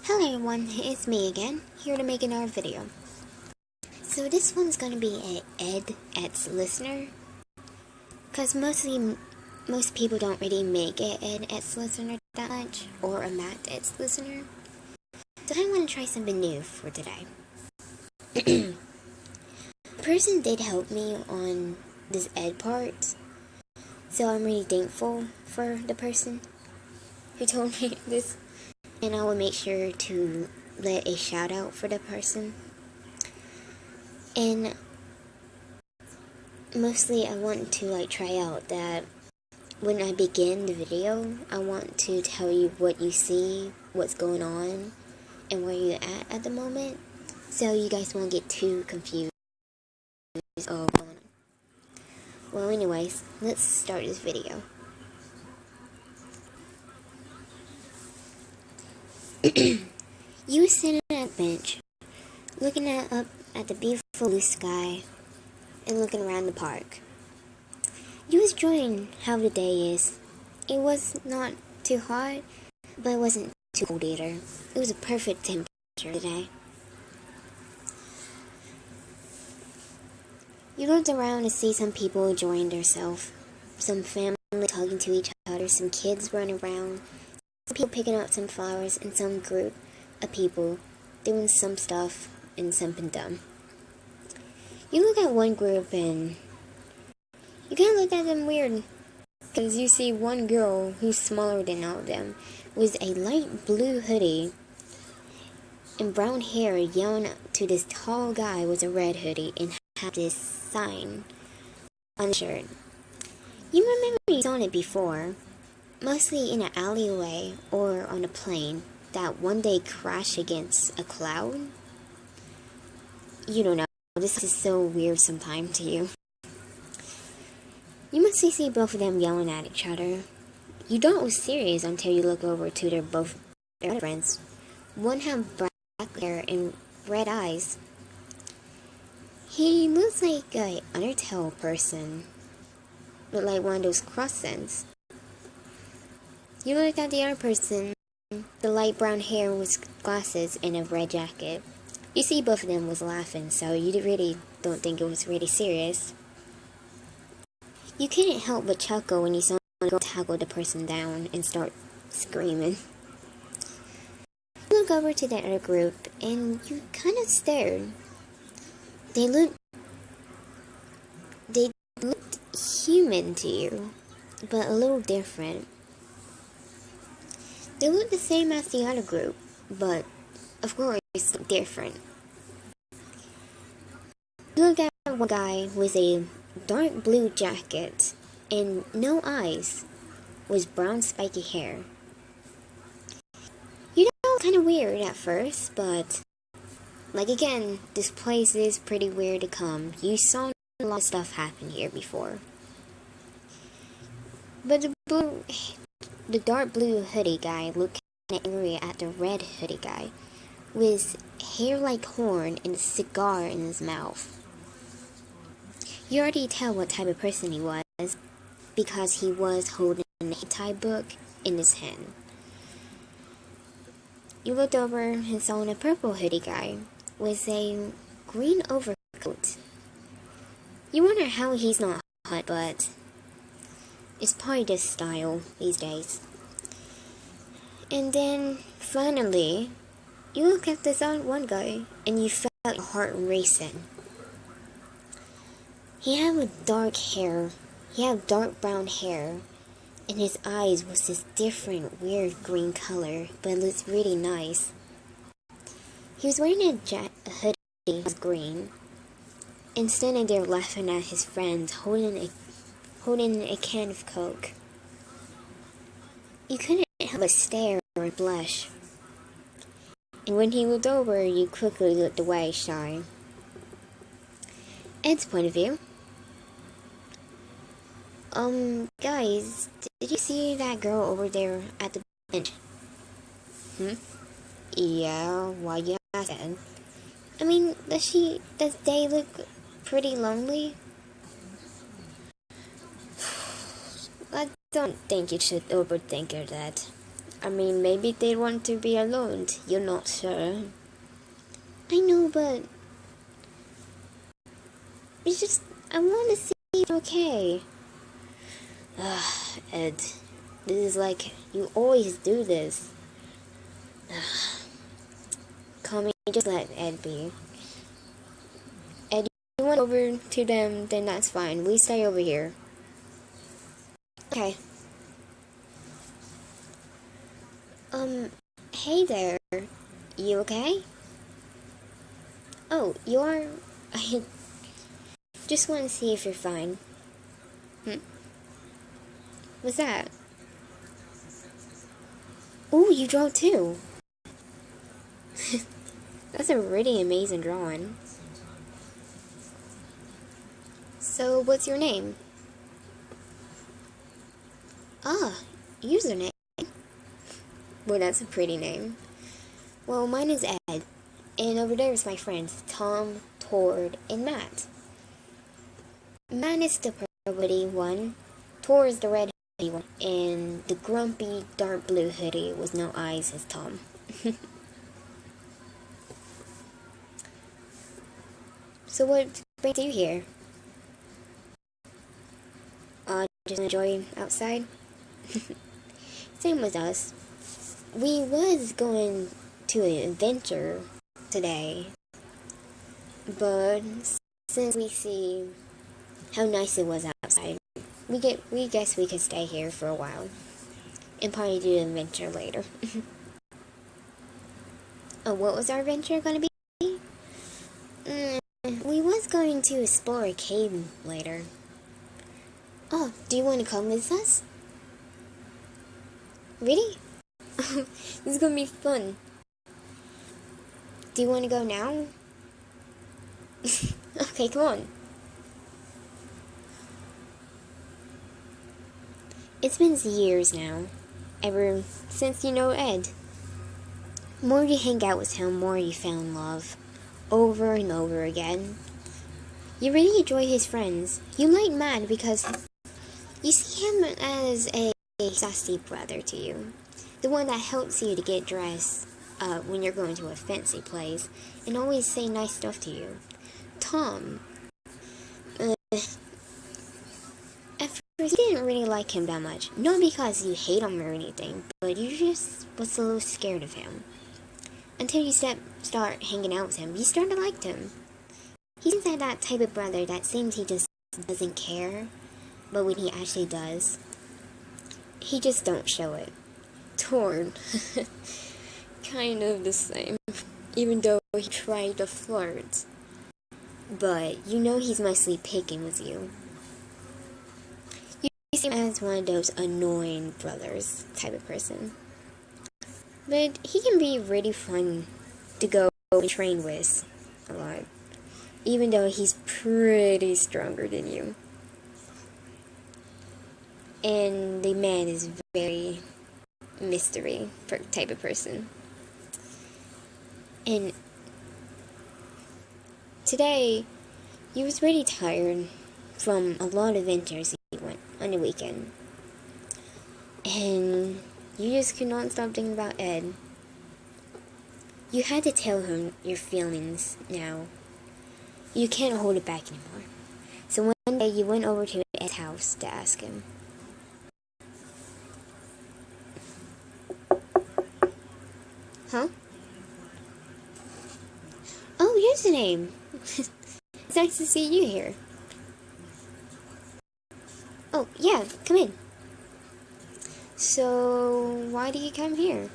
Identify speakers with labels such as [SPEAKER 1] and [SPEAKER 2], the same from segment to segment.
[SPEAKER 1] Hello everyone, it's me again, here to make another video. So this one's gonna be a Ed Ed's listener, cause most people don't really make a Ed Ed's listener that much, or a Matt Ed's listener. So I want to try something new for today. The person did help me on this Ed part, so I'm really thankful for the person who told me this. And I will make sure to let a shout out for the person. And mostly I want to try out that when I begin the video, I want to tell you what you see, what's going on, and where you're at the moment. So you guys won't get too confused of what's going on. Well anyways, let's start this video. You were sitting at a bench, looking up at the beautiful blue sky, and looking around the park. You was enjoying how the day is. It was not too hot, but it wasn't too cold either. It was a perfect temperature today. You looked around to see some people enjoying themselves, some family talking to each other, some kids running around, some people picking up some flowers, and some group of people doing some stuff and something dumb. You look at one group and you kind of look at them weird, because you see one girl who's smaller than all of them with a light blue hoodie and brown hair yelling to this tall guy with a red hoodie and had this sign on the shirt. You remember you saw it before, mostly in an alleyway or on a plane that one day crashed against a cloud. You don't know, this is so weird sometimes to you. You must see both of them yelling at each other. You thought it was serious until you look over to their other friends. One had black hair and red eyes. He looks like an Undertale person, but like one of those cross-sends. You look at the other person, the light brown hair with glasses and a red jacket. You see both of them was laughing, so you really don't think it was really serious. You couldn't help but chuckle when you saw the girl tackle the person down and start screaming. You look over to the other group and you kind of stared. They looked human to you, but a little different. They looked the same as the other group, but of course different. You look at one guy with a dark blue jacket and no eyes with brown spiky hair. You know, kind of weird at first, but again, this place is pretty weird to come. You saw a lot of stuff happen here before. But the dark blue hoodie guy looked kind of angry at the red hoodie guy with hair like horn and a cigar in his mouth. You already tell what type of person he was, because he was holding a hentai book in his hand. You looked over and saw a purple hoodie guy with a green overcoat. You wonder how he's not hot, but it's probably just style these days. And then, finally, you look at this one guy and you felt your heart racing. He had dark brown hair, and his eyes was this different, weird green color, but it looked really nice. He was wearing a hoodie that was green, and standing there laughing at his friends, holding a can of Coke. You couldn't help but stare or blush. And when he looked over, you quickly looked away, shy. Ed's point of view. Guys, did you see that girl over there at the bench? Yeah, why you asking? I mean, does they look pretty lonely? I don't think you should overthink that.
[SPEAKER 2] I mean, maybe they want to be alone. You're not sure.
[SPEAKER 1] I know, but it's just, I want to see if you're okay.
[SPEAKER 2] Ed, this is like, you always do this. Come here, just let Ed be. Ed, you want over to them, then that's fine. We stay over here.
[SPEAKER 1] Okay. Hey there. You okay? Oh, you are? I just want to see if you're fine. What's that? Ooh, you draw too. That's a really amazing drawing. So, what's your name? Ah, username. Well, that's a pretty name. Well, mine is Ed. And over there is my friends, Tom, Tord, and Matt. Matt is the purpley one, Tord is the red hoodie one, and the grumpy dark blue hoodie with no eyes is Tom. So what brings you here? Just enjoying outside? Same with us. We was going to an adventure today, but since we see how nice it was outside, we guess we could stay here for a while and probably do an adventure later. Oh, what was our adventure gonna be? We was going to explore a cave later. Oh, do you want to come with us? Really? This is gonna be fun. Do you want to go now? Okay, come on. It's been years now, ever since you know Ed. More you hang out with him, more you found love. Over and over again. You really enjoy his friends. You like Matt because you see him as a sassy brother to you. The one that helps you to get dressed when you're going to a fancy place and always say nice stuff to you. Tom. At first, you didn't really like him that much. Not because you hate him or anything, but you just was a little scared of him. Until you start hanging out with him, you start to like him. He's like that type of brother that seems he just doesn't care, but when he actually does, he just don't show it. Tord. Kind of the same, even though he tried to flirt. But you know he's mostly picking with you. You see him as one of those annoying brothers type of person. But he can be really fun to go and train with a lot. Even though he's pretty stronger than you. And the man is very mystery type of person. And today, you was really tired from a lot of adventures you went on the weekend. And you just could not stop thinking about Ed. You had to tell him your feelings now. You can't hold it back anymore. So one day you went over to Ed's house to ask him. Huh? Oh, here's the name. It's nice to see you here. Oh, yeah, come in. So, why do you come here?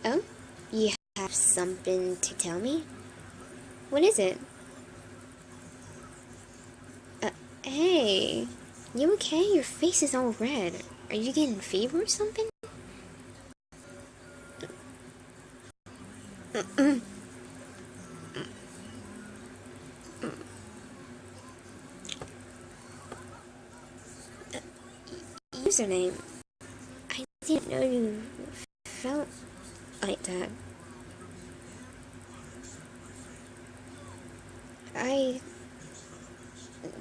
[SPEAKER 1] Oh, you have something to tell me? What is it? Hey, you okay? Your face is all red. Are you getting fever or something? Username. I didn't know you felt like that. I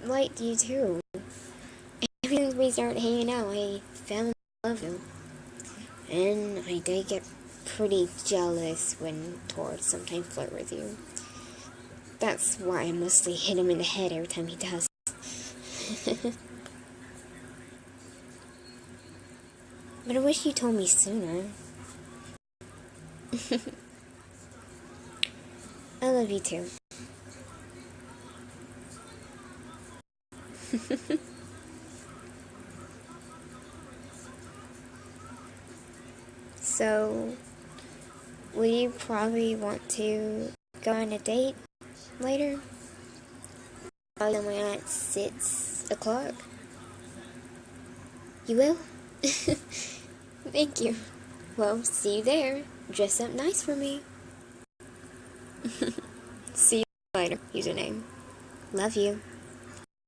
[SPEAKER 1] liked you too. Every
[SPEAKER 2] since we started hanging out, I fell in love with you. And I did get pretty jealous when Tor sometimes flirt with you. That's why I mostly hit him in the head every time he does. But I wish you told me sooner. I love you too. So, will you probably want to go on a date later? Probably somewhere at 6 o'clock. You will? Thank you. Well, see you there. Dress up nice for me. See you later. Username. Love you.